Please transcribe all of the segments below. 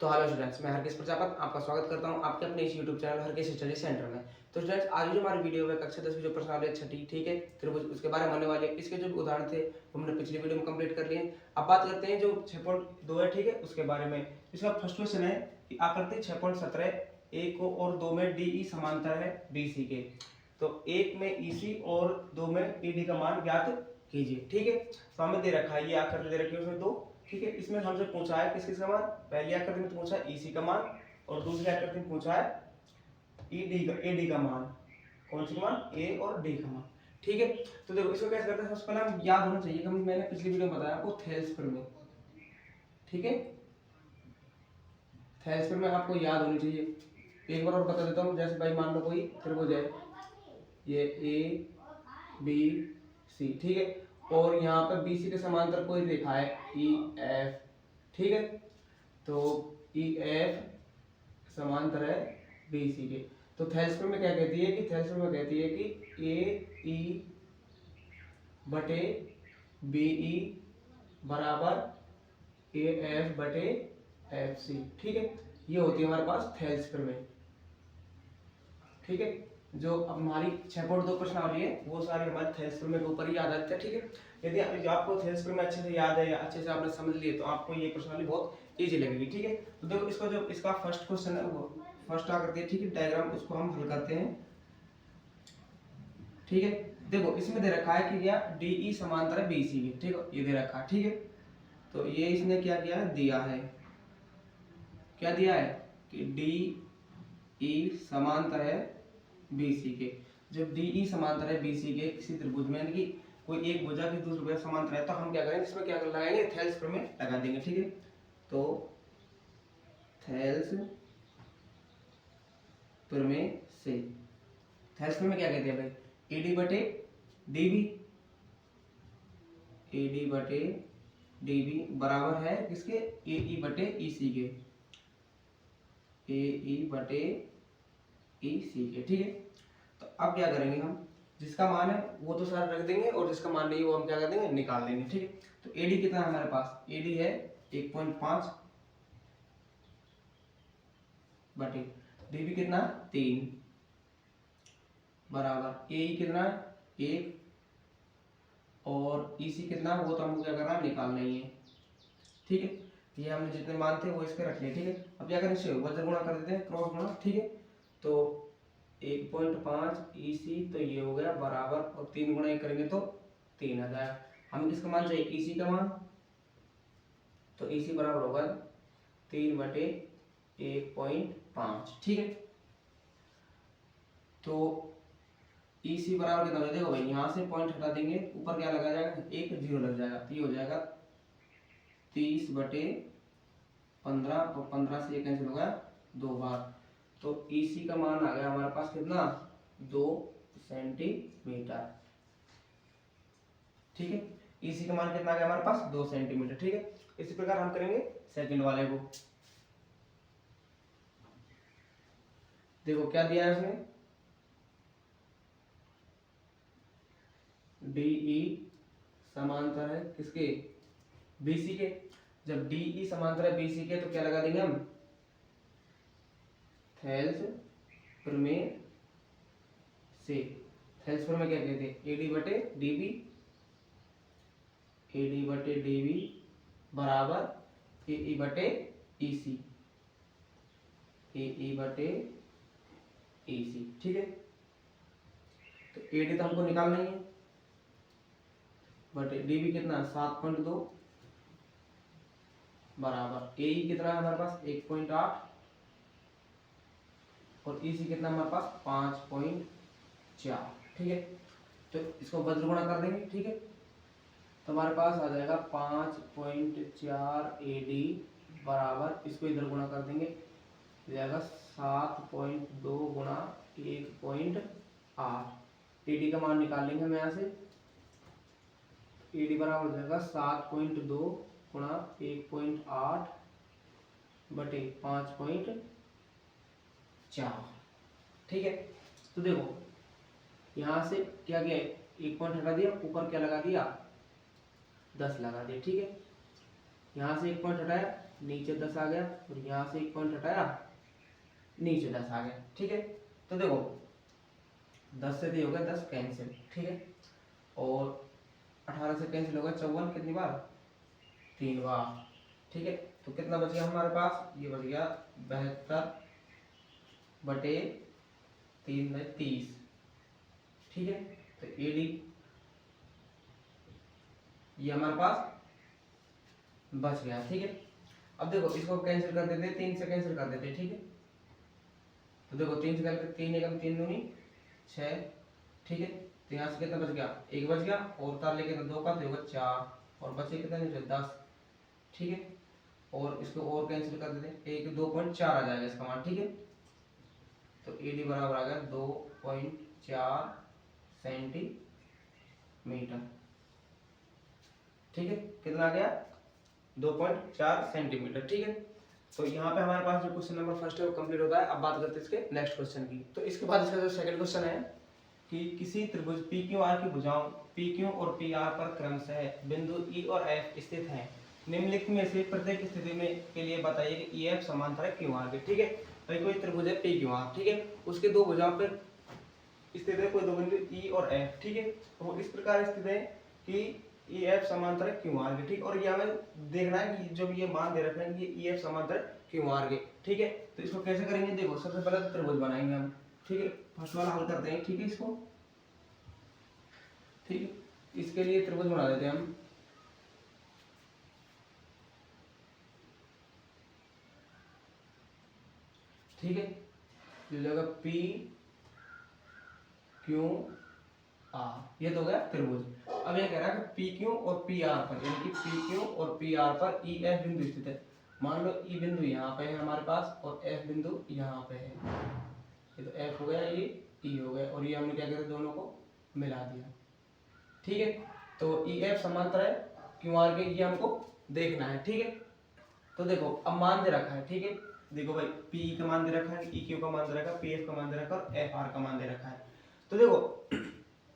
तो hello students, मैं हरकेश प्रजापत आपका स्वागत करता हूं आपके अपने इस YouTube channel Harkesh study centre में। तो स्टूडेंट्स, आज जो हमारी वीडियो है कक्षा 10 की जो प्रश्नावली छठी, ठीक है, त्रिभुज, उसके बारे में होने वाले इसके जो उदाहरण थे वो हमने पिछली वीडियो में कंप्लीट कर लिए। अब बात करते हैं जो 6.2 है, ठीक है, उसके बारे में। इसका फर्स्ट क्वेश्चन है कि आकृति 6.17 एक और 2 में डी ई समांतर है बी सी के, तो 1 में ई सी और 2 में ई डी का मान ज्ञात कीजिए। ठीक है, तो हमें दे रखा है, ये आकृति दे रखी है उसमें 2, ठीक है। इसमें हमसे पूछा है किस किस का मान, पहली आकृति में तो पूछा है ईसी का मान और दूसरी आकृति में पूछा है एडी का मान। कौन सी का मान, ए और डी का मान, ठीक है। तो देखो इसको कैसे करते हैं, सबसे पहले हम याद होना चाहिए कि मैंने पिछली वीडियो में बताया आपको थेल्स प्रमेय, ठीक है। थेल्स प्रमेय आपको याद होनी चाहिए। एक बार और बता देता हूँ, जैसे भाई मान लो कोई त्रिभुज है, ये ए बी सी, ठीक है, और यहाँ पे बी सी के समांतर कोई रेखा है ई एफ, ठीक है। तो ई एफ समांतर है बी सी के, तो थेल्स प्रमेय क्या कहती है कि थेल्स प्रमेय कहती है कि ए ई बटे बी ई बराबर ए एफ बटे एफ सी, ठीक है। ये होती है हमारे पास थेल्स प्रमेय, ठीक है। जो हमारी 6.2 प्रश्नावली है वो सारी हमारे थेल्स प्रमेय के ऊपर ही आधारित है, ठीक है। यदि आपको थेल्स प्रमेय अच्छे से याद है या अच्छे से आपने समझ लिए तो आपको ये प्रश्नावली बहुत इजी लगेगी, ठीक है। तो देखो इसको, जो इसका फर्स्ट क्वेश्चन है वो फर्स्ट आकृति है, ठीक है, डायग्राम, उसको हम हल करते हैं, ठीक है। देखो इसमें दे रखा है कि क्या डी ई समांतर है बी सी के, ठीक है, ये दे रखा है, ठीक है। तो ये इसने क्या किया है, दिया है, क्या दिया है कि डी ई समांतर है बी सी के। जब डी ई समांतर है बी सी के किसी त्रिभुज में, यानी कि कोई एक भुजा की दूसरी भुजा समांतर है, तो हम क्या करेंगे, इसमें क्या लगाएंगे, थेल्स प्रमेय लगा देंगे, ठीक है। तो थेल्स प्रमेय से, थेल्स प्रमेय क्या कहते हैं भाई, एडी बटे डीबी, एडी बटे डीबी बराबर है किसके, ए ई बटे ई सी के, ए ई बटे ई सी के, ठीक है। तो अब क्या करेंगे हम, जिसका मान है वो तो सारा रख देंगे और जिसका मान नहीं है वो हम क्या कर देंगे, निकाल देंगे, ठीक है। तो एडी कितना है हमारे पास, एडी है 1.5 बटे डीबी कितना 3 बराबर ए कितना है 1 और ईसी कितना, वो तो हमको क्या करना है, निकालना ही है, ठीक है। ये हमने जितने मान थे वो इसके रख लिए, ठीक है। अब क्या करें, इससे वज्र गुणा कर देते हैं, क्रॉस गुणा, ठीक है। तो 1.5 ईसी, तो ये हो गया बराबर, और 3 गुणा ये करेंगे तो 3 आ जाएगा। हमें किसका मान चाहिए, ईसी का मान, तो ईसी बराबर होगा 3 बटे 1.5, ठीक है। तो ईसी बराबर कितना हो, देखो भाई यहाँ से पॉइंट हटा देंगे, ऊपर क्या लगा जाएगा, एक जीरो लग जाएगा, तो ये हो जाएगा 30 बटे 15, और 15 से ये कैंसिल होगा 2 बार, तो ईसी का मान आ गया हमारे पास कितना, 2 सेंटीमीटर, ठीक है। ईसी का मान कितना आ गया हमारे पास, 2 सेंटीमीटर, ठीक है। इसी प्रकार हम करेंगे सेकंड वाले को। देखो क्या दिया है उसने, डीई समांतर है किसके, बीसी के। जब डीई समांतर है बीसी के तो क्या लगा देंगे हम, थेल्स प्रमेय से। थेल्स प्रमेय क्या कहते हैं, एडी बटे डीबी, एडी बटे डीबी बराबर एई बटे ईसी, एई बटे ईसी, ठीक है। तो एडी तो हमको निकालना ही है, बटे डीबी कितना 7.2 बराबर एई कितना है हमारे पास 1.8 और ईसी कितना हमारे पास 5.4, ठीक है। तो इसको वज्र गुणा कर देंगे, ठीक है। तो हमारे पास आ जाएगा 5.4 एडी बराबर, इसको इधर गुणा कर देंगे, हो जाएगा 7.2 गुणा 1.8, एडी का मान निकाल लेंगे हम यहाँ से, एडी बराबर हो जाएगा 7.2 गुणा 1.8 बटे 5.4, ठीक है। तो देखो यहाँ से क्या किया, 1 पॉइंट हटा दिया, ऊपर क्या लगा दिया 10 लगा दिया, ठीक है। यहाँ से 1 पॉइंट हटाया नीचे 10 आ गया और यहाँ से एक पॉइंट हटाया, नीचे 10 आ गया। ठीक है, तो देखो 10 से हो गया 10 कैंसिल। ठीक है, और 18 से कैंसिल होगा 54 कितनी बार, 3 बार। ठीक है, तो कितना बच गया हमारे पास, ये बच गया 72/3/30। ठीक है, तो एडी ये हमारे पास बच गया। ठीक है, अब देखो इसको कैंसिल कर देते, 3 से कैंसिल कर देते। ठीक है, तो देखो 3 से कैंसिल, 3 एकम 3 दूनी 6। ठीक है, तो यहाँ से कितना बच गया, 1 बच गया, और तार लेके 2 का तो होगा 4, और बचे कितना नीचे 10। ठीक है, और इसको और कैंसिल कर देते, 2.4 आ जाएगा इसका मान। ठीक है, तो एडी बराबर आ गया 2.4 सेंटीमीटर। ठीक है, कितना आ गया, 2.4 सेंटीमीटर। ठीक है, तो यहाँ पे हमारे पास जो क्वेश्चन नंबर फर्स्ट है वो कंप्लीट होता है। अब बात करते हैं इसके नेक्स्ट क्वेश्चन की। तो इसके बाद इसका जो सेकंड क्वेश्चन है कि किसी त्रिभुज पी क्यू आर की भुजाओं पी क्यू और पी आर पर क्रमशः बिंदु ई और एफ स्थित हैं, निम्नलिखित में से प्रत्येक स्थिति में के लिए बताइए कि ई एफ समांतर है क्यू आर के। ठीक है, भाई कोई त्रिभुज है पी क्यू आर, ठीक है, उसके दो भुजाओं पर स्थित है कोई दो बिंदु ई और एफ। ठीक है, तो इस प्रकार स्थित है कि ई एफ समांतर है क्यू आर के। ठीक, और ये हमें देखना है कि जब ये मान दे रखा है कि ये ई एफ समांतर क्यू आर के। ठीक है, तो इसको कैसे करेंगे, देखो सबसे पहले तो त्रिभुज बनाएंगे हम। ठीक है, फर्स्ट वाला हल करते हैं। ठीक है, इसको ठीक है, इसके लिए त्रिभुज बना देते हैं हम। ठीक है, जो जगह पी क्यू आर, ये तो हो गया त्रिभुज। अब ये कह रहा है कि पी क्यू और पी आर पर, यानी कि पी क्यू और पी आर पर ई एफ बिंदु स्थित है। मान लो ई बिंदु यहाँ पे है हमारे पास और एफ बिंदु यहाँ पे है। ये तो एफ हो गया, ये ई हो गया, और ये हमने क्या किया, दोनों को मिला दिया। ठीक है, तो ई एफ समांतर है क्यू आर के, ये हमको देखना है। ठीक है, तो देखो अब मान दे रखा है। ठीक है, देखो भाई पी का मान दे रखा है, ई क्यू का मान दे रखा है, पी एफ का मान दे रखा है और एफ आर का मान दे रखा है। तो देखो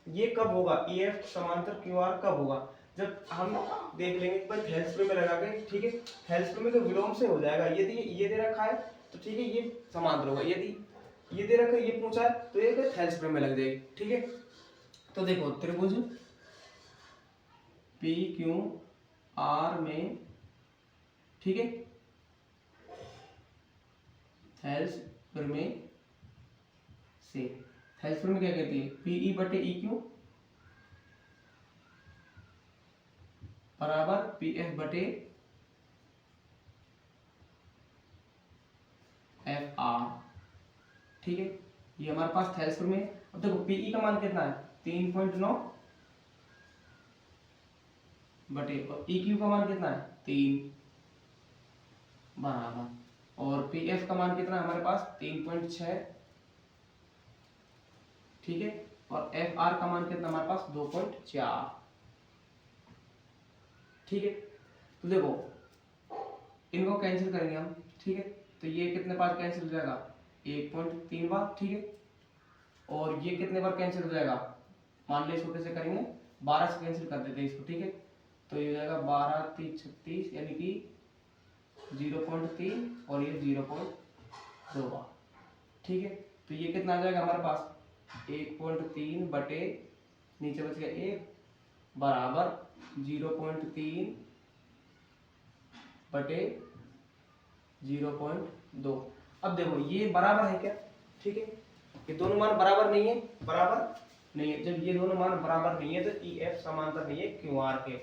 ये कब होगा, ई एफ समांतर क्यू आर कब होगा, जब हम देख लेंगे भाई थेल्स में लगा के। ठीक है, थेल्स में तो विलोम से हो जाएगा। यदि ये दे रखा है तो ठीक है ये समांतर होगा, यदि ये दे रखा है, ये पूछा है तो ये थेल्स में लग जाएगी। ठीक है, तो देखो त्रिभुज पी क्यू आर में, ठीक है, थेल्स में से, थेल्स में क्या कहती है, पीई बटे ई क्यू बराबर पी एफ बटे एफ आर। ठीक है, ये हमारे पास थेल्स में। अब देखो पीई का मान कितना है, 3.9 बटे, और ई क्यू का मान कितना है, 3 बराबर, और पी एफ का मान कितना है हमारे पास, 3.6। ठीक है, और एफ आर का मान कितना हमारे पास, 2.4। ठीक है, तो देखो इनको कैंसिल करेंगे हम। ठीक है, तो ये कितने बार कैंसिल हो जाएगा, 1.3 बार। ठीक है, और ये कितने बार कैंसिल हो जाएगा, मान लो इसको कैसे करेंगे, 12 से कैंसिल कर देते हैं इसको। ठीक है, तो ये हो जाएगा 12 3 36, यानी कि 0.3 और ये 0.2 बार। ठीक है, तो ये कितना आ जाएगा हमारे पास, 1.3 बटे नीचे बच गया 1 बराबर 0.3 बटे 0.2। अब देखो ये बराबर है क्या, ठीक है, ये दोनों मान बराबर नहीं है, बराबर नहीं है। जब ये दोनों मान बराबर नहीं है तो ई एफ समांतर नहीं है क्यू आर के।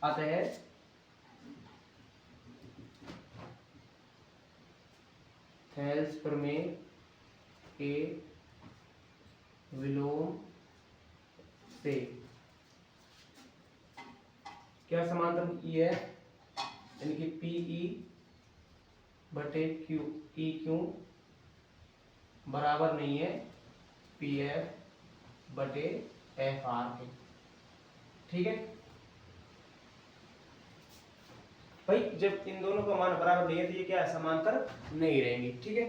आते हैं थेल्स प्रमेय के विलोम से क्या समांतर ई है, यानी कि पीई बटे क्यू ई क्यू बराबर नहीं है पी एफ बटे एफ आर के। ठीक है भाई, जब इन दोनों का मान बराबर नहीं है तो ये क्या है, समांतर नहीं रहेंगी। ठीक है,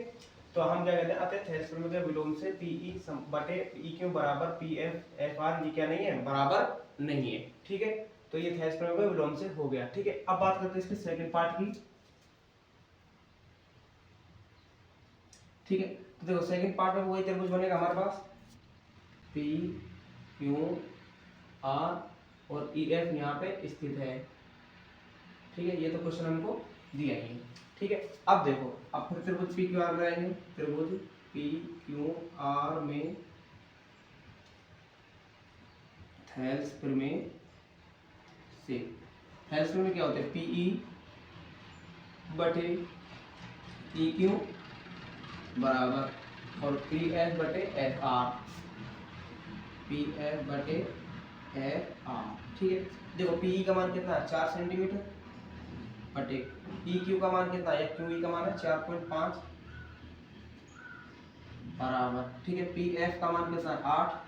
तो हम क्या कहते हैं, अतः थेल्स प्रमेय के विलोम से पीई बटे ई क्यू बराबर पी एफ एफ आर, ये क्या नहीं है, बराबर नहीं है। ठीक है, तो ये थेल्स प्रमेय के विलोम से हो गया। ठीक है, अब बात करते हैं इसके सेकंड पार्ट की। ठीक है। तो देखो सेकंड पार्ट में वही त्रिभुज बनेगा हमारे पास पी क्यू आर और ई एफ यहाँ पे स्थित है। ठीक है, ये तो क्वेश्चन हमको दिया ही है। ठीक है, अब देखो अब फिर त्रिभुज पी क्यू आर लगाएंगे। त्रिभुज पी क्यू आर में थैलेस में से थैलेस में क्या होते हैं पीई बटे ई क्यू बराबर और पी एफ बटे एफ आर, पी एफ बटे एफ आर। ठीक है, देखो पीई का मान कितना है 4 सेंटीमीटर बटे ई क्यू का मान कितना है, क्यू ई का मान है 4.5 बराबर। ठीक है, पी एफ का मान कितना है 8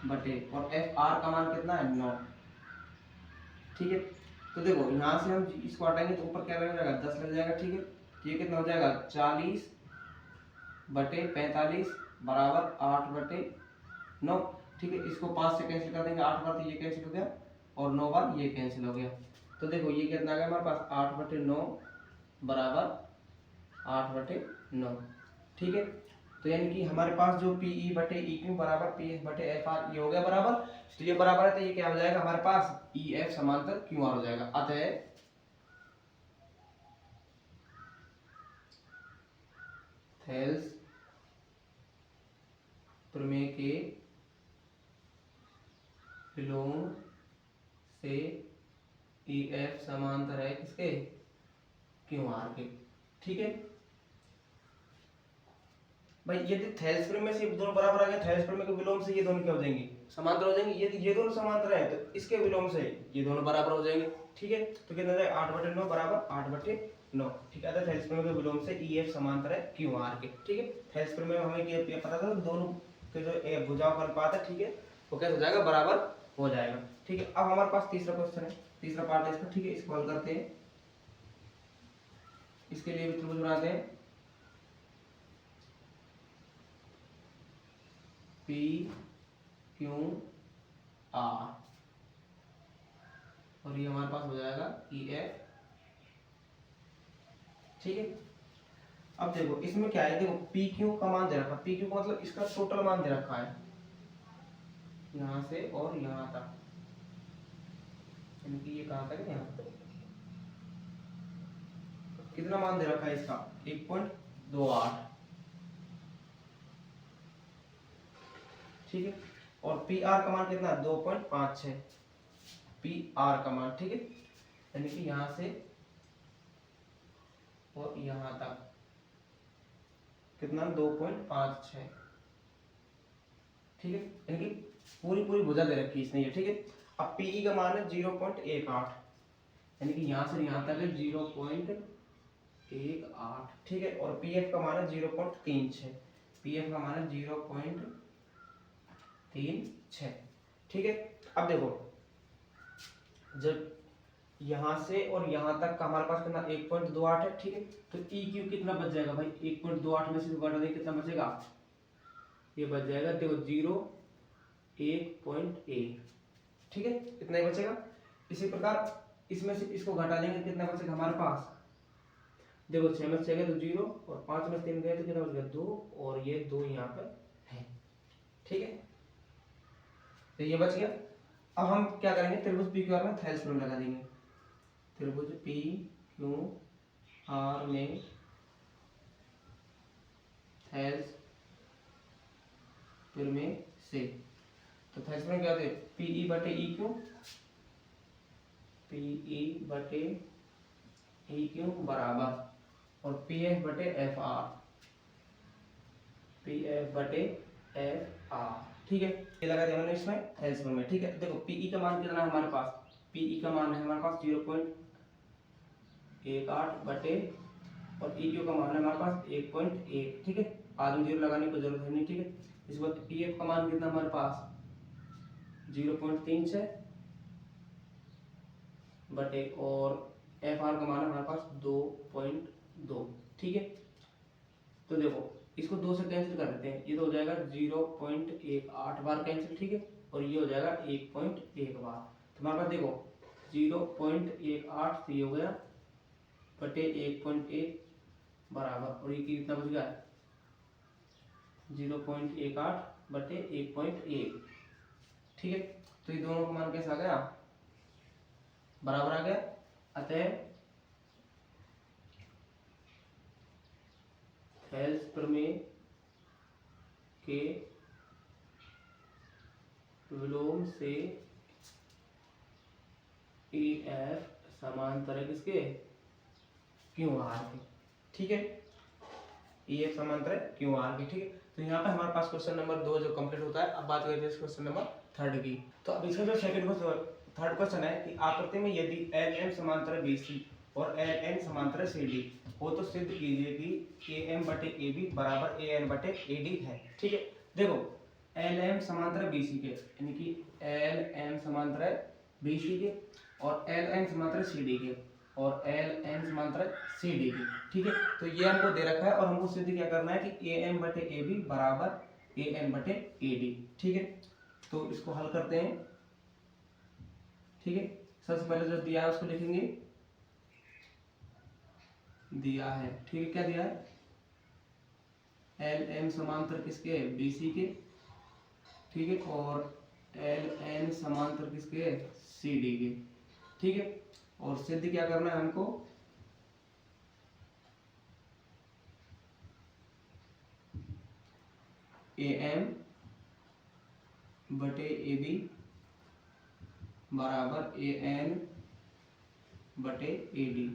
बटे और एफ आर का मान कितना है 9। ठीक है, तो देखो यहाँ से हम इसको हटाएंगे तो ऊपर क्या लग जाएगा 10 लग जाएगा। ठीक है, तो ये कितना हो जाएगा 40 बटे 45 बराबर 8 बटे 9। ठीक है, इसको 5 से कैंसिल कर देंगे, 8 बार तो ये कैंसिल हो गया और 9 बार ये कैंसिल हो गया। तो देखो ये कितना आ गया हमारे पास 8 बटे 9 बराबर 8 बटे 9। ठीक है, तो यानी कि हमारे पास जो पी ई बटे ई क्यू बराबर पी एफ बटे एफ आर ये हो गया बराबर। तो ये बराबर है तो ये क्या हो जाएगा हमारे पास ई एफ समांतर क्यू आर हो जाएगा। अतः थेल्स प्रमेय के विलोम से ई एफ समांतर है किसके क्यू आर के। ठीक है भाई, यदि थेल्स प्रमेय में से दोनों बराबर आ गए, थेल्स प्रमेय के विलोम से ये दोनों क्या हो जाएंगे समांतर हो जाएंगे। यदि ये दोनों समांतर है तो इसके विलोम से ये दोनों बराबर हो जाएंगे। ठीक है, तो कितना जाएगा 8 बटे 9 बराबर 8 बटे 9। ठीक है, थेल्स प्रमेय के विलोम से ई एफ समांतर है क्यू आर के। ठीक है, थेल्स प्रमेय में हमें ये पता था दोनों के जो भुजाओं का अनुपात है, ठीक है, वो कैसे हो जाएगा बराबर हो जाएगा। ठीक है, अब हमारे पास तीसरा क्वेश्चन है, तीसरा पार्ट है इसका। ठीक है, इसको हल करते हैं। इसके लिए भी त्रिभुज बनाते हैं पी क्यू आर और ये हमारे पास हो जाएगा ई एफ। ठीक है, अब देखो इसमें क्या है, देखो पी क्यू का मान दे रखा है, पी क्यू का मतलब इसका टोटल मान दे रखा है यहां से और यहां तक, यानी कि ये कहां तक है यहां तक। कितना मान दे रखा है इसका 1.28। ठीक है, और पी आर का मान कितना है 2.56 पी आर का मान। ठीक है, यानी कि यहां से और यहां तक कितना 2.56। ठीक है, यानी कि पूरी पूरी भुजा दे रखी है इसने ये। ठीक है, अब पीई का मान है 0.18 यानी कि यहां से यहां तक है 0.18। ठीक है, और पीएफ का मान है 0.36, पीएफ का मान है 0.36। ठीक है, अब देखो जब यहां से और यहां तक का हमारे पास कितना 1.28 है। ठीक है, तो ई क्यू कितना बच जाएगा भाई 1.28 में से घटा दें कितना बचेगा, ये बच जाएगा देखो 1.1। ठीक है, इतना ही बचेगा। इसी प्रकार इसमें से इसको घटा देंगे कितना बचेगा हमारे पास, देखो 6 में 6 गए तो 0 और 5 में 3 गए तो कितना बच गया 2 और ये 2 यहाँ पर है। ठीक है, तो ये बच गया। अब हम क्या करेंगे त्रिभुज पी क्यू आर में थेल्स प्रमेय लगा देंगे। त्रिभुज पी क्यू आर में थेल्स प्रमेय से, तो थेल्स प्रमेय क्या होते हैं पीई बटे ई क्यू, पीई बटे ई क्यू बराबर और पी एफ बटे एफ आर, पी एफ बटे एफ आर। ठीक है, ये लगा दिया हमने इसमें थेल्स प्रमेय। ठीक है, देखो पीई का मान कितना है हमारे पास, पीई का मान है हमारे पास 0.18 बटे और ई क्यू का मान है हमारे पास 1.1। ठीक है, बाद में 0 लगाने की जरूरत है नहीं। ठीक है, इसके बाद पी एफ का मान कितना हमारे पास 0.36 बटे और एफ आर का मान है हमारे पास 2.2। ठीक है, तो देखो इसको 2 से कैंसिल कर देते हैं, ये तो हो जाएगा 0.18 बार कैंसिल। ठीक है, और ये हो जाएगा 1.1 बार। तो हमारे पास देखो 0.18 तो ये हो गया बटे 1.1 बराबर, और ये कितना बच गया 0.18 बटे 1.1। ठीक है, तो ये दोनों का मान कैसा आ गया, बराबर आ गया। अतः थेल्स प्रमेय के विलोम से ई एफ समांतर है किसके, क्यू आर के। ठीक है, ई एफ समांतर है क्यू आर के। ठीक है, तो यहाँ पे हमारे पास क्वेश्चन नंबर 2 जो कंप्लीट होता है। अब बात करते हैं क्वेश्चन नंबर 3 की। तो अब इसका जो थर्ड क्वेश्चन है कि आकृति में यदि एल एम समांतर है बी सी और एल एन समांतर है सी डी हो तो सिद्ध कीजिए कि ए एम बटे ए बी बराबर ए एन बटे ए डी है। ठीक है, देखो एल एम समांतर है बी सी के, यानी कि एल एम समांतर है बी सी के और एल एन समांतर है सी डी के और एल एन समांतर है सी डी की। ठीक है, तो ये हमको दे रखा है और हमको सिद्ध क्या करना है कि ए एम बटे ए बी बराबर ए एन बटे ए डी। ठीक है, तो इसको हल करते हैं। ठीक है, सबसे पहले जो दिया है उसको लिखेंगे, दिया है। ठीक है, क्या दिया है, एल एम समांतर किसके, बी सी के। ठीक है, और एल एन समांतर किसके, सी डी के। ठीक है, और सिद्ध क्या करना है हमको, ए एम बटे ए बी बराबर ए एन बटे ए डी।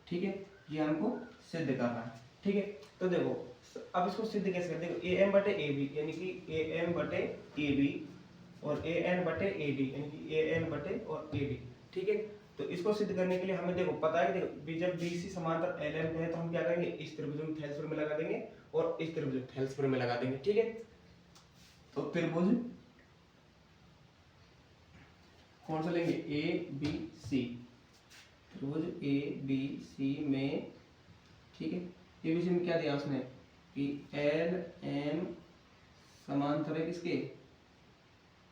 ठीक है, ये हमको सिद्ध करना है। ठीक है, तो देखो अब इसको सिद्ध कैसे करते हैं, ए एम बटे ए बी यानी कि ए एम बटे ए बी और ए एन बटे ए डी यानी कि ए एन बटे और ए डी। ठीक है, तो इसको सिद्ध करने के लिए हमें देखो पता है कि देखो जब बी सी समांतर एल एम है तो हम क्या करेंगे, इस त्रिभुज में थेल्स प्रमेय लगा देंगे और इस त्रिभुज में थेल्स प्रमेय लगा देंगे। ठीक है, तो त्रिभुज कौन सा लेंगे, ए बी सी, त्रिभुज ए बी सी में। ठीक है, ए बी सी में क्या दिया उसने कि एल एम समांतर है किसके,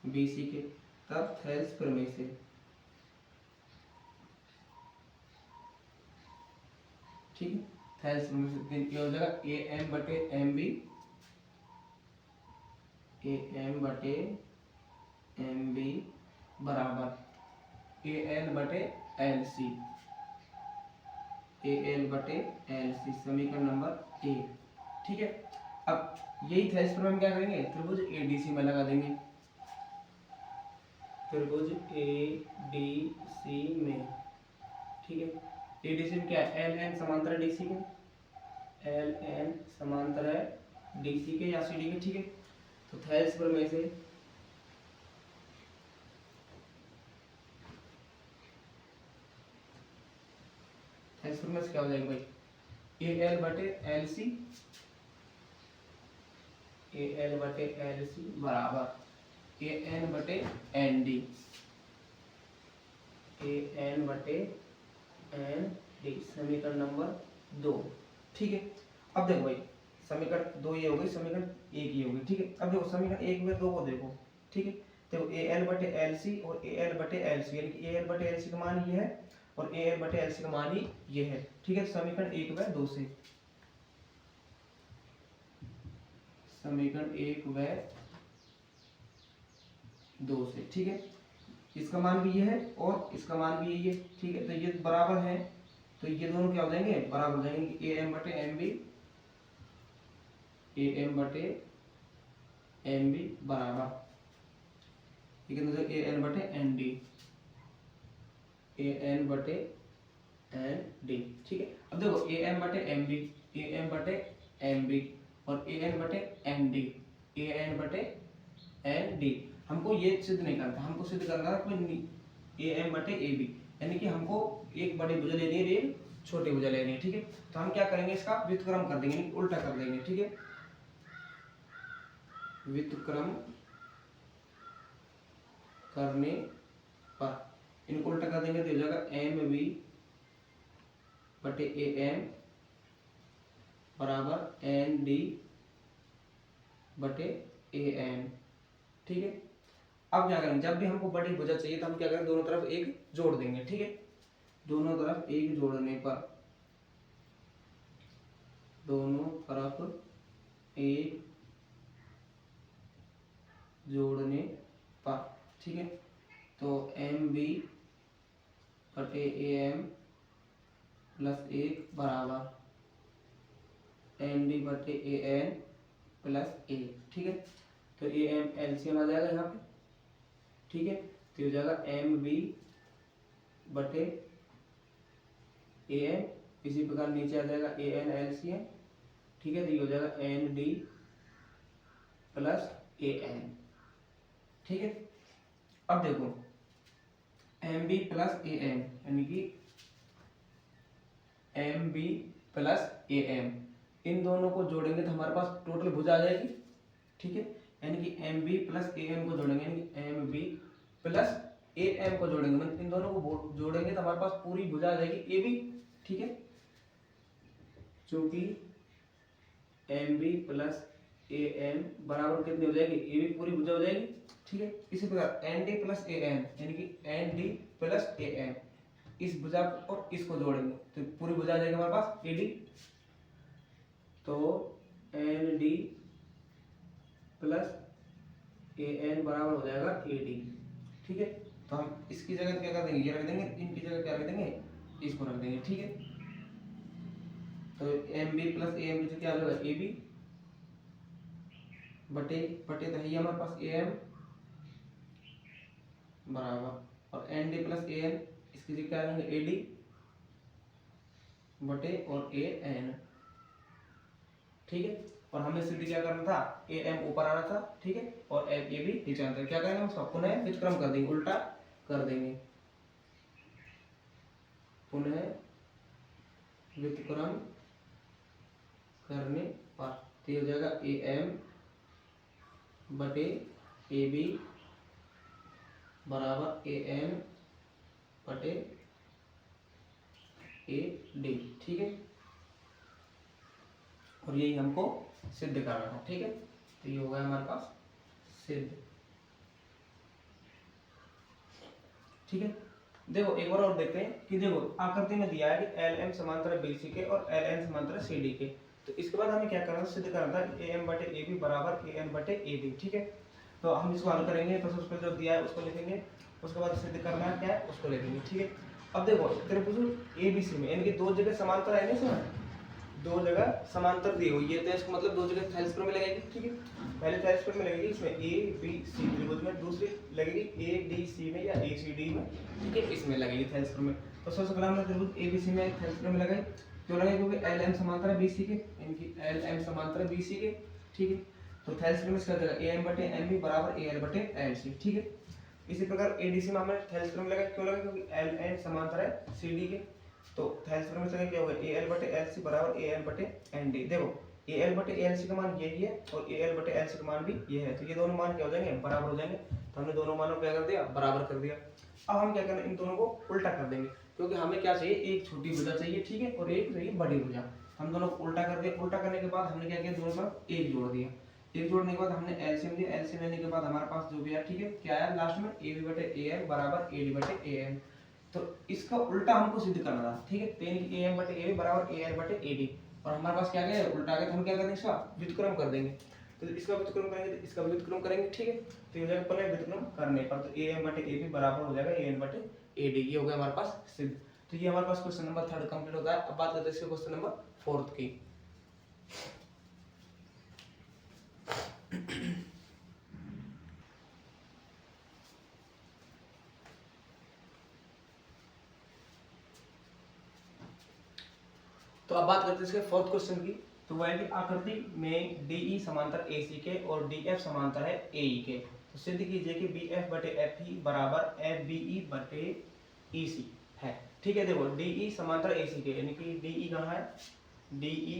बी सी के, तब थेल्स प्रमेय से। ठीक है, थेल्स प्रमेय से क्या हो जाएगा, ए एम बटे एम बी, ए एम बटे एम बी बराबर ए एल बटे एल सी, ए एल बटे एल सी, समीकरण नंबर 1। ठीक है, अब यही थेल्स प्रमेय में क्या करेंगे, त्रिभुज ए डी सी में लगा देंगे, त्रिभुज ए डी सी में। ठीक है, ए डी सी में क्या है, एल एन समांतर है डी सी के, एल एन समांतर है डी सी के या सी डी के। ठीक है, तो थेल्स प्रमेय से थेल्स प्रमेय से क्या हो जाएगा भाई, ए एल बटे एल सी, ए एल बटे एल सी बराबर ए एन बटे एन डी, ए एन बटे एन डी, समीकरण नंबर 2। ठीक है, अब देखो भाई समीकरण 2 ये हो गई, समीकरण 1 ये हो गई। ठीक है, अब देखो समीकरण 1 में 2 को देखो। ठीक है, देखो ए एल बटे एल सी और ए एल बटे एल सी, यानी कि ए एल बटे एल सी का मान ये है और ए एल बटे एल सी का मान ही ये है। ठीक है, समीकरण 1 व 2 से, समीकरण 1 व 2 से। ठीक है, इसका मान भी ये है और इसका मान भी ये है। ठीक है, तो ये बराबर है, तो ये दोनों क्या हो जाएंगे, बराबर हो जाएंगे, ए एम बटे एम बी, ए एम बटे एम बी बराबर ये कितना, ए एन बटे एन डी, ए एन बटे एन डी। ठीक है, अब देखो ए एम बटे एम बी, ए एम बटे एम बी और ए एन बटे एन डी, ए एन बटे एन डी। हमको ये सिद्ध नहीं करना, हमको सिद्ध करना है कोई ए एम बटे ए बी, यानी कि हमको एक बड़ी भुजा लेनी है, एक छोटी भुजा लेनी है। ठीक है, तो हम क्या करेंगे, इसका व्युत्क्रम कर देंगे, उल्टा कर देंगे। ठीक है, व्युत्क्रम करने पर इनको उल्टा कर देंगे तो हो जाएगा एम बी बटे ए एम बराबर एन डी बटे ए एन। ठीक है, अब क्या करेंगे, जब भी हमको बड़ी भुजा चाहिए तो हम क्या करें, दोनों तरफ एक जोड़ देंगे। ठीक है, दोनों तरफ एक जोड़ने पर दोनों तरफ ए जोड़ने पर, ठीक है। तो एम बी बटे ए एम प्लस 1 बराबर एन डी बटे ए एन प्लस ए, ठीक है। तो ए एम एलसीएम आ जाएगा यहाँ पे, ठीक है। तो हो जाएगा एम बी बटे ए एन, इसी प्रकार नीचे आ जाएगा ए एन एलसीएम, ठीक है। तो ये हो जाएगा N D plus A N, ठीक है। अब देखो M B plus A M यानी कि M B plus A M, इन दोनों को जोड़ेंगे तो हमारे पास टोटल भुजा आ जाएगी, ठीक है। यानी कि M B plus A M को जोड़ेंगे, यानी कि M B plus A M को जोड़ेंगे, मतलब इन दोनों को जोड़ेंगे तो हमारे पास पूरी भुजा आ जाएगी ए बी, ठीक है। चूंकि M B plus A M बराबर कितनी हो जाएगी, ए बी पूरी भुजा हो जाएगी, ठीक है। इसी प्रकार N D plus A N यानी कि N D plus A M, इस भुजा और इसको जोड़ेंगे तो पूरी भुजा आ जाएगी हमारे पास ए डी। तो N D plus A N बराबर हो जाएगा ए डी, ठीक है। तो हम इसकी जगह क्या कर देंगे, ये रख देंगे, इनकी जगह क्या रख देंगे, इसको रख देंगे, ठीक है। तो M B plus A M की जगह क्या हो जाएगा ए बी बटे बटे तो है हमारे पास ए एम बराबर, और N D plus A N इसकी जगह क्या रहेंगे ए डी बटे और ए एन, ठीक है। और हमें सीधी क्या करना था, ए एम ऊपर आना था, ठीक है, और ए बी नीचे आना था। क्या करेंगे हम सब पुनः व्युत्क्रम कर देंगे, उल्टा कर देंगे, पुनः व्युत्क्रम करने पर तो हो जाएगा ए एम बटे ए बी बराबर ए एन बटे ए डी, ठीक है। और यही हमको सिद्ध करना था, ठीक है। तो ये हो गया हमारे पास सिद्ध, ठीक है। देखो एक बार और देखते हैं कि देखो आकृति में दिया है कि एल एम समांतर बी सी के और एल एन समांतर सी डी के। तो इसके बाद हमें क्या करना था, सिद्ध करना था ए एम बटे ए बी बराबर ए एन बटे ए डी, ठीक है। तो हम इसको हल करेंगे, तो सबसे पहले जो दिया है उसको लिखेंगे, उसके बाद सिद्ध करना है क्या है उसको लिखेंगे, ठीक है। अब देखो त्रिभुज ए बी सी में यानी कि दो जगह समांतर है ना, इसमें दो जगह समांतर दी हुई है, तो इसका मतलब दो जगह थैलेस्पर में लगेगी, ठीक है। पहले थैलेस्पर में लगेगी इसमें ए बी सी त्रिभुज में, दूसरी लगेगी ए डी सी में या ए सी डी में, ठीक है, इसमें लगेगी थैलेस्पर में। तो सबसे पहले हमने त्रिभुज ए बी सी में थैलेस्पर में लगाई, क्यों लगाई, क्योंकि एल एम समांतर है बी सी के, यानी कि एल एम समांतर है बी सी के, ठीक है। तो थैलेस्पर में इसका जाएगा ए एम बटे एम बी बराबर ए एल बटे एल सी, ठीक है। इसी प्रकार ए डी सी में हमने थैलेस्पर में लगाई, क्यों लगाई, क्योंकि एल एन समांतर है सी डी के। तो थैलेस्पर में से क्या होगा ए एल बटे एल सी बराबर ए एल बटे एन डी। देखो ए एल बटे एल सी का मान यही है और ए एल बटे एल सी का मान भी ये है, तो ये दोनों मान क्या हो जाएंगे, बराबर हो जाएंगे। तो हमने दोनों मानों को क्या कर दिया, बराबर कर दिया। अब हम क्या करें, इन दोनों को उल्टा कर देंगे, क्योंकि हमें क्या चाहिए, एक छोटी भुजा चाहिए, ठीक है, और एक चाहिए बड़ी भुजा। हम दोनों को उल्टा कर दिया। उल्टा करने के बाद हमने क्या किया, दोनों पर एक जोड़ दिया। एक जोड़ने के बाद हमने एलसीएम लिया, एलसीएम लेने के बाद हमारे पास जो भी है, ठीक है, क्या आया लास्ट में ए बी बटे ए एम बराबर ए डी बटे ए एन। तो इसका उल्टा हमको सिद्ध करना था, ठीक है। तो यानी कि ए एम बटे ए बी बराबर ए एन बटे ए डी, और हमारे पास क्या गया उल्टा गया, तो हम क्या करेंगे, इसका व्युत्क्रम कर देंगे। तो इसका व्युत्क्रम करेंगे तो इसका व्युत्क्रम करेंगे, ठीक है। तो ये हो जाएगा पुनः व्युत्क्रम करने पर, तो ए एम बटे ए बी बराबर हो जाएगा ए एन बटे ए डी। ये हो गया हमारे पास सिद्ध। तो ये हमारे पास क्वेश्चन नंबर 3 कंप्लीट होता है। अब बात करते हैं इसके क्वेश्चन नंबर 4 की। तो अब बात करते हैं इसके 4th क्वेश्चन की। तो वह है कि आकृति में DE समांतर AC के और DF समांतर है AE के। तो सिद्ध कीजिए कि BF बटे FE बराबर FBE बटे EC है, ठीक है। देखो DE समांतर AC के, यानी कि DE कहाँ है, DE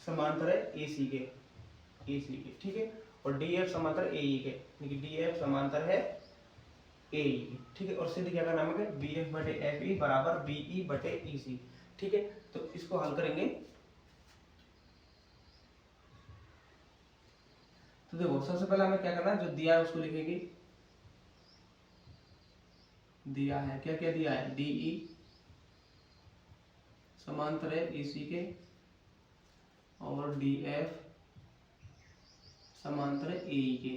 समांतर है AC के, ठीक है, और DF समांतर AE के, यानी कि DF समांतर है AE के, ठीक है। और सिद्ध क्या करना है, BF बटे FE बराबर BE बटे EC, ठीक है। तो इसको हल करेंगे। तो देखो सबसे पहले हमें क्या करना है, जो दिया है उसको लिखेंगे। दिया है क्या क्या दिया है, DE समांतर है AC के और डी एफ समांतर है ए के।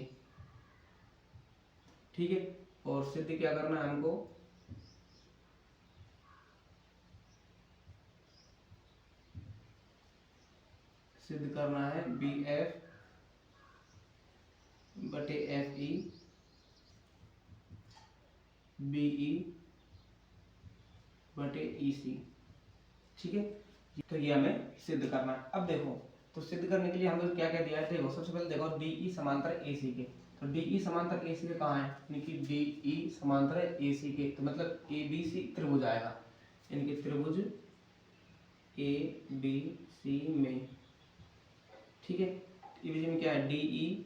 ठीक है, और सिद्ध क्या करना है हमको, सिद्ध करना है बी एफ बटे एफ ई बी ई बटे ई सी। ठीक है, तो ये हमें सिद्ध करना है। अब देखो, तो सिद्ध करने के लिए हमने क्या क्या दिया है, देखो सबसे पहले देखो डी ई समांतर ए सी के, तो डी ई समांतर ए सी के कहाँ है, यानी कि डी ई समांतर ए सी के, तो मतलब ए बी सी त्रिभुज आएगा, यानी कि त्रिभुज ए बी सी में। ठीक है, ए बी सी में क्या है, डी ई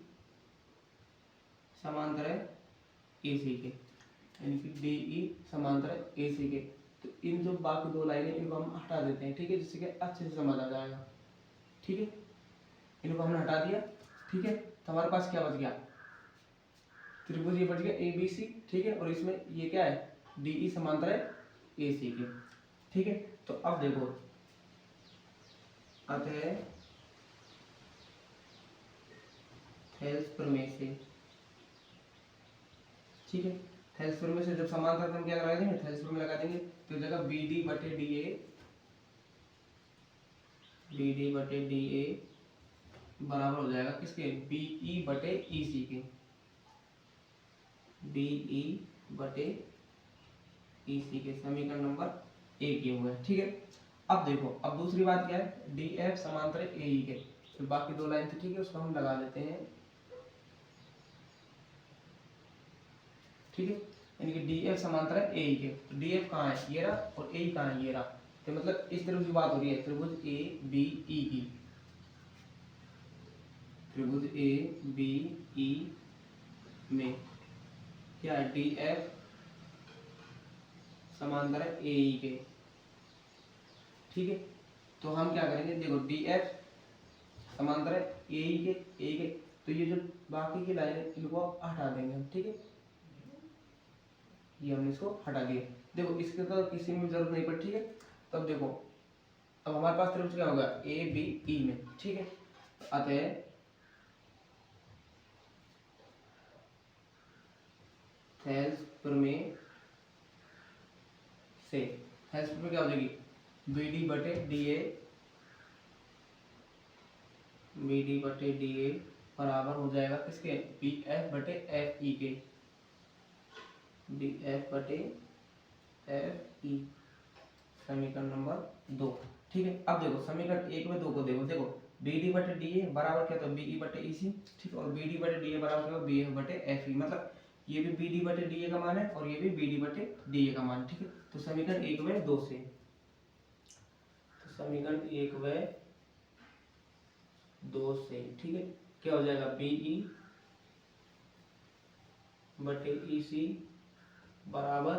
समांतर ए सी के, यानी कि डी ई समांतर ए सी के। तो इन जो बाकी दो लाइनें इनको हम हटा देते हैं। ठीक है, जिससे कि अच्छे से समझ आ जाएगा। ठीक है, इनको हमने हटा दिया। ठीक है, तो हमारे पास क्या बच गया, त्रिभुज ये बच गया ए बी सी। ठीक है, और इसमें ये क्या है, डी ई समांतर है ए सी के। ठीक है, तो अब देखो, अतः थेल्स प्रमेय से, ठीक है, थेल्स प्रमेय से जब समांतर हम क्या लगा देंगे, थेल्स प्रमेय लगा देंगे, तो जगह बी डी बटे डी ए, बी डी बटे डी ए बराबर हो जाएगा किसके, बी ई बटे ई सी के, बी ई बटे ई सी के। समीकरण नंबर एक ये हुआ है। ठीक है, अब देखो, अब दूसरी बात क्या है, डी एफ समांतर ए ई के, तो बाकी दो लाइन थी, ठीक है, उसको हम लगा देते हैं। ठीक है, यानी कि डी एफ समांतर है ए ई के, तो डी एफ कहाँ है, ये रहा, और ए ई कहाँ है, ये रहा। तो मतलब इस त्रिभुज की बात हो रही है, त्रिभुज ए बी ई की, त्रिभुज ए बी ई में क्या है, डी एफ समांतर है ए ई के। ठीक है, तो हम क्या करेंगे, देखो डी एफ समांतर है ए ई के, तो ये जो बाकी की लाइन है इनको आप हटा देंगे हम। ठीक है, ये हमने इसको हटा दिया। देखो इसके तो किसी में जरूरत नहीं पड़ी। ठीक है, तब देखो, अब हमारे पास त्रिभुज क्या होगा, ए बी ई में। ठीक है, अतः थेल्स प्रमेय से, थेल्स प्रमेय क्या हो जाएगी, बी डी बटे डी ए, बी डी बटे डी ए बराबर हो जाएगा किसके, बी एफ बटे एफ ई के, बी एफ बटे एफ ई। समीकरण नंबर 2। ठीक है, अब देखो समीकरण 1 में 2 को देखो बी डी बटे डी ए बराबर क्या, तो बी ई बटे ई सी। ठीक है, और बी डी बटे डी ए बराबर क्या, बी एफ बटे एफ ई, मतलब ये भी बी डी बटे डी ए का मान है और ये भी बी डी बटे डी ए का मान। ठीक है, तो समीकरण 1 व 2 से, तो समीकरण 1 व 2 से, ठीक है, क्या हो जाएगा, बी ई बटे ई सी बराबर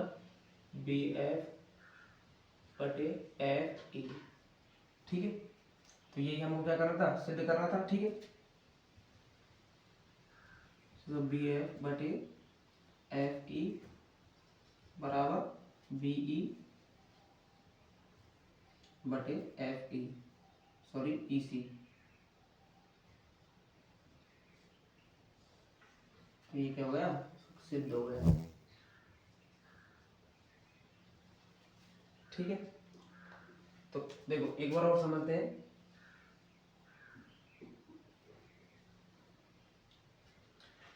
बी एफ बटे एफ ई। ठीक है, तो यही हमको क्या करना था, सिद्ध करना था। ठीक है, तो बी एफ बटे एफ ई बराबर बी ई बटे एफ ई, सॉरी ई सी। तो ये क्या हो गया, सिद्ध हो गया। ठीक है, तो देखो एक बार और समझते हैं।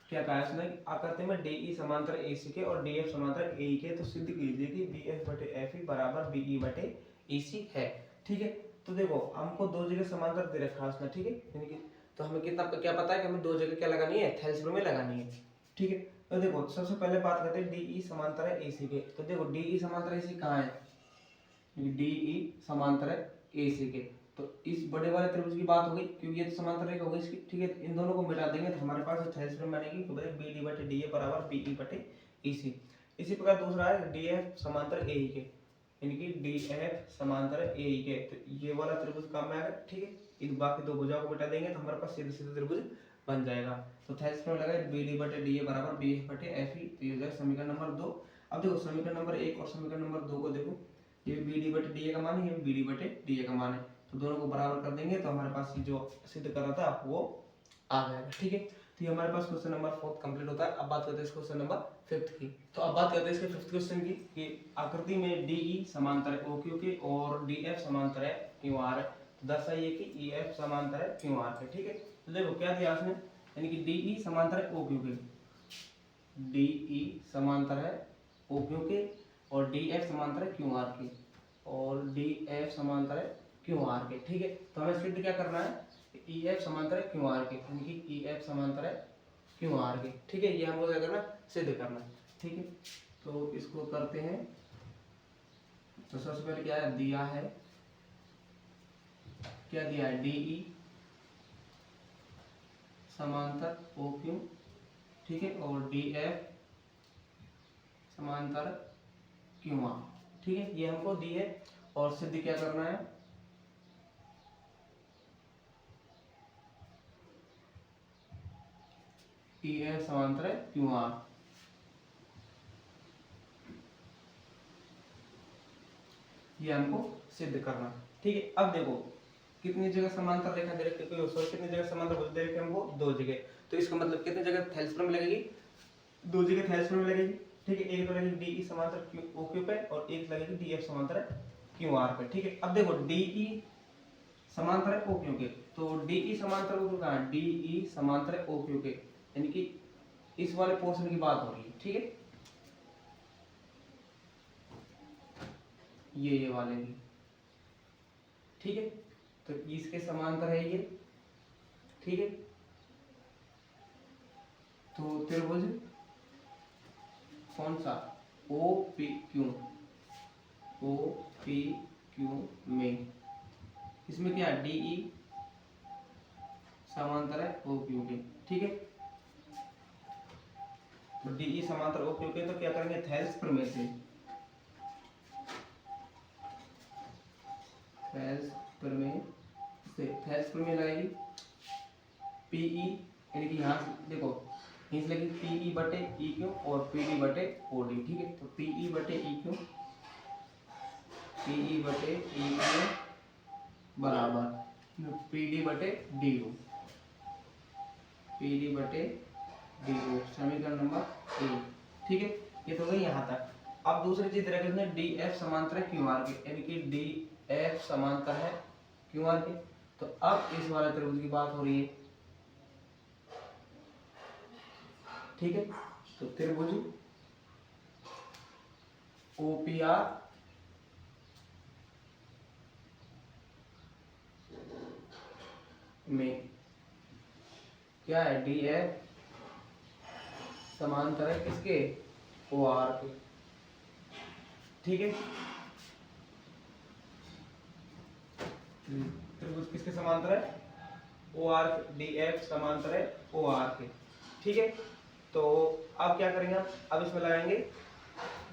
क्या कहा है इसने, आकृति में डी ई समांतर ए सी के और डी एफ समांतर ए ई के, तो सिद्ध कीजिए कि बी एफ बटे एफ ई बराबर बी ई बटे ई सी है। ठीक है, तो देखो हमको दो जगह समांतर दे रखा है उसने। ठीक है, यानी कि तो हमें कितना क्या पता है कि हमें दो जगह क्या लगानी है, थेल्स प्रमेय लगानी है। ठीक है, तो देखो सबसे पहले बात करते हैं डी ई समांतर है ए सी के, तो देखो डी ई समांतर ए सी कहाँ है, डी ई समांतर है ए सी के, तो इस बड़े वाले त्रिभुज की बात हो गई, क्योंकि ये तो समांतर रेखा हो गई इसकी। ठीक है, इन दोनों को मिटा देंगे तो हमारे पास थेल्स प्रमेय बनेगी, तो बी डी बटे डी ए बराबर बी ई बटे ई सी। इसी प्रकार दूसरा है डी एफ समांतर ए ई के, यानी कि डी एफ समांतर ए ई के, तो ये वाला त्रिभुज काम में आएगा। ठीक है, इन बाकी दो भुजाओं को मिटा देंगे तो हमारे पास सीधे सीधे त्रिभुज बन जाएगा। तो थेल्स प्रमेय लगा बी डी बटे डी ए बराबर बी एफ बटे एफ ई, तो ये हो जाएगा समीकरण नंबर 2। अब देखो समीकरण नंबर 1 और समीकरण नंबर 2 को देखो, ये बी डी बटे डी ए का मान है, ये बी डी बटे डी ए का मान है, तो दोनों को बराबर कर देंगे तो हमारे पास ये जो सिद्ध करना था वो आ जाएगा। ठीक है, तो ये हमारे पास क्वेश्चन नंबर 4 कंप्लीट होता है। अब बात करते हैं इस क्वेश्चन नंबर 5 की। तो अब बात करते हैं इसके 5th क्वेश्चन की कि आकृति में DE समांतर है OQ के और DF समांतर है QR है, तो दर्शाइए कि EF समांतर है QR के। ठीक है, तो देखो क्या दिया इसने, यानी कि DE समांतर है OQ के, DE समांतर है OQ के और DF समांतर है QR के और DF समांतर है QR के। ठीक है, तो हमें सिद्ध क्या करना है, EF समांतर है QR के, यानी कि EF समांतर है QR के। ठीक है, ये हमको क्या करना, सिद्ध करना। ठीक है, तो इसको करते हैं। तो सबसे पहले क्या है, दिया है, क्या दिया है, DE समांतर OQ, ठीक है, और DF समांतर QR। ठीक है, ये हमको दी है और सिद्ध क्या करना है, EF समांतर है QR। ये हमको सिद्ध करना। ठीक है, अब देखो कितनी जगह समांतर रेखा दे रखी है, सॉरी कितनी जगह समांतर भुज दे रखी है हमको, 2 जगह। तो इसका मतलब कितनी जगह थैलेस्पर में लगेगी, 2 जगह थैलेस्पर में लगेगी। ठीक है, एक तो लगेगी DE समांतर OQ पे और एक लगेगी DF समांतर QR पे। ठीक है, अब देखो DE समांतर है OQ के, तो DE समांतर OQ कहाँ है, DE समांतर है OQ के, यानी कि इस वाले पोर्शन की बात हो रही है। ठीक है, ये वाले की। ठीक है, तो इसके समांतर है ये। ठीक है, तो त्रिभुज कौन सा, OPQ में, इसमें क्या है, DE समांतर है OQ के। ठीक है, तो DE समांतर OQ के, तो क्या करेंगे, थेल्स प्रमेय से, थेल्स प्रमेय लगाएगी। PE यानी कि यहाँ से देखो यहीं से लगेगी PE बटे EQ और PD बटे OD। ठीक है, तो PE बटे EQ बराबर PD बटे DO, समीकरण नंबर 1। ठीक है, ये तो गई यहाँ तक। अब दूसरी चीज रखेंगे DF समांतर है QR के, यानी कि DF समांतर है QR के। तो अब इस वाले त्रिभुज की बात हो रही है। ठीक है, तो त्रिभुज OPR में क्या है, DF समांतर है किसके, OR के। ठीक है, त्रिभुज किसके समांतर है, OR, DF समांतर है OR के। ठीक है, तो अब क्या करेंगे हम, अब इसमें लगाएंगे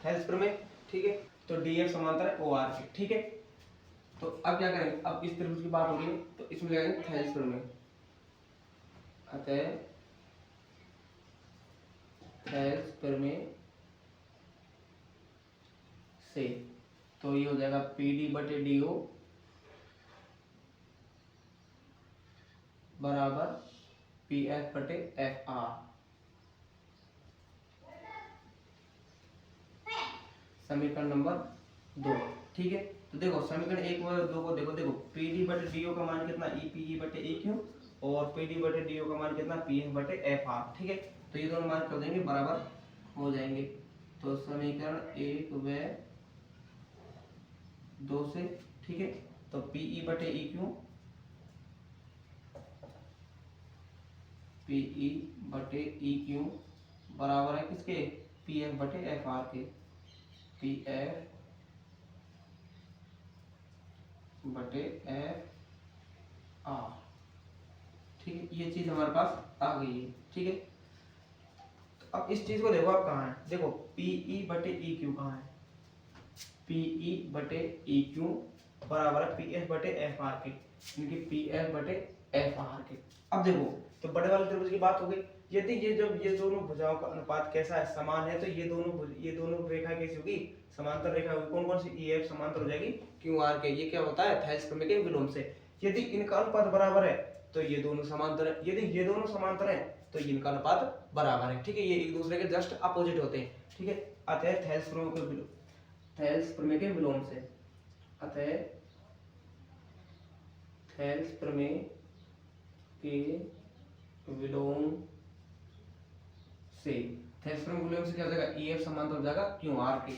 थेल्स प्रमेय। ठीक है, तो DF समांतर है OR के। ठीक है, तो अब क्या करेंगे, अब इस त्रिभुज की बात हो रही है तो इसमें लगाएंगे थेल्स प्रमेय। अतः थेल्स प्रमेय से, तो ये हो जाएगा PD बटे DO बराबर PF बटे FR। समीकरण नंबर 2। ठीक है, तो देखो समीकरण 1 और 2 को देखो PD बटे DO का मान कितना, EPE बटे EQ और PD बटे DO का मान कितना, PF बटे FR। ठीक है, तो ये दोनों मान कर देंगे बराबर हो जाएंगे। तो समीकरण 1 व 2 से, ठीक है, तो PE बटे EQ बराबर है किसके, PF बटे FR के, PF बटे FR। ठीक है, ये चीज हमारे पास आ गई है। ठीक है, तो अब इस चीज को देखो आप कहाँ है, देखो PE बटे EQ कहाँ है, PE बटे EQ बराबर है PF बटे FR के, यानी कि PF बटे FR के। अब देखो तो बड़े वाले त्रिभुज की बात हो गई। यदि ये दोनों भुजाओं का अनुपात कैसा है, समान है, तो ये दोनों रेखा कैसी होगी, समांतर रेखा होगी। कौन कौन सी, EF समांतर हो जाएगी क्यू आर के, ये क्या होता है थेल्स प्रमेय के विलोम से। यदि इनका अनुपात बराबर है तो ये दोनों समांतर है, यदि ये दोनों समांतर है तो इनका अनुपात बराबर है, ठीक है, ये एक दूसरे के जस्ट अपोजिट होते हैं, ठीक है। अतः थेल्स प्रमेय के विलोम, थेल्स प्रमेय के विलोम से, अतः थेल्स प्रमेय के विलोम से, थेल्स प्रमेय के विलोम से क्या हो जाएगा, EF समांतर हो जाएगा QR के,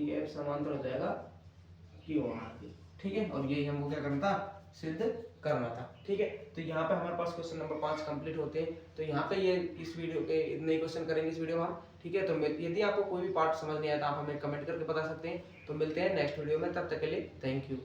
EF समांतर हो जाएगा QR के, ठीक है। और यही हमको क्या करना था, सिद्ध करना था, ठीक है। तो यहाँ पे हमारे पास क्वेश्चन नंबर 5 कंप्लीट होते हैं। तो यहाँ पे ये इस वीडियो के इतने ही क्वेश्चन करेंगे इस वीडियो में हम, ठीक है। तो यदि आपको कोई भी पार्ट समझ नहीं आया तो आप हमें कमेंट करके बता सकते हैं। तो मिलते हैं नेक्स्ट वीडियो में, तब तक के लिए थैंक यू।